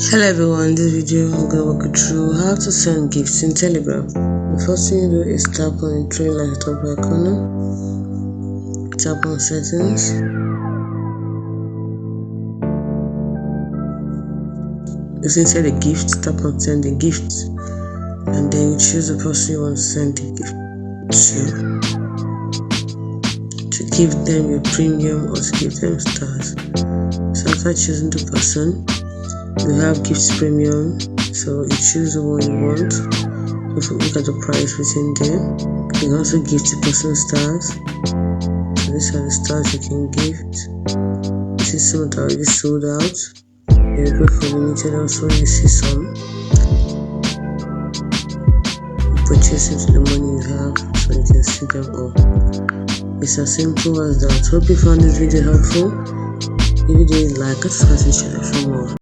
Hello everyone, this video I'm going to walk you through how to send gifts in Telegram. The first thing you do is tap on the three lines at the top right corner, tap on settings, it's inside the gift, tap on send the gift, and then you choose the person you want to send the gift to give them your premium or to give them stars. So after choosing the person, you have gifts premium, so you choose the one you want. Also look at the price within there. You can also give the person stars. So these are the stars you can gift. This is some that already sold out. You go for limited, also you see some. You purchase it with the money you have, so you can see them all. It's as simple as that. Hope you found this video helpful. If you did, like, subscribe and share for more.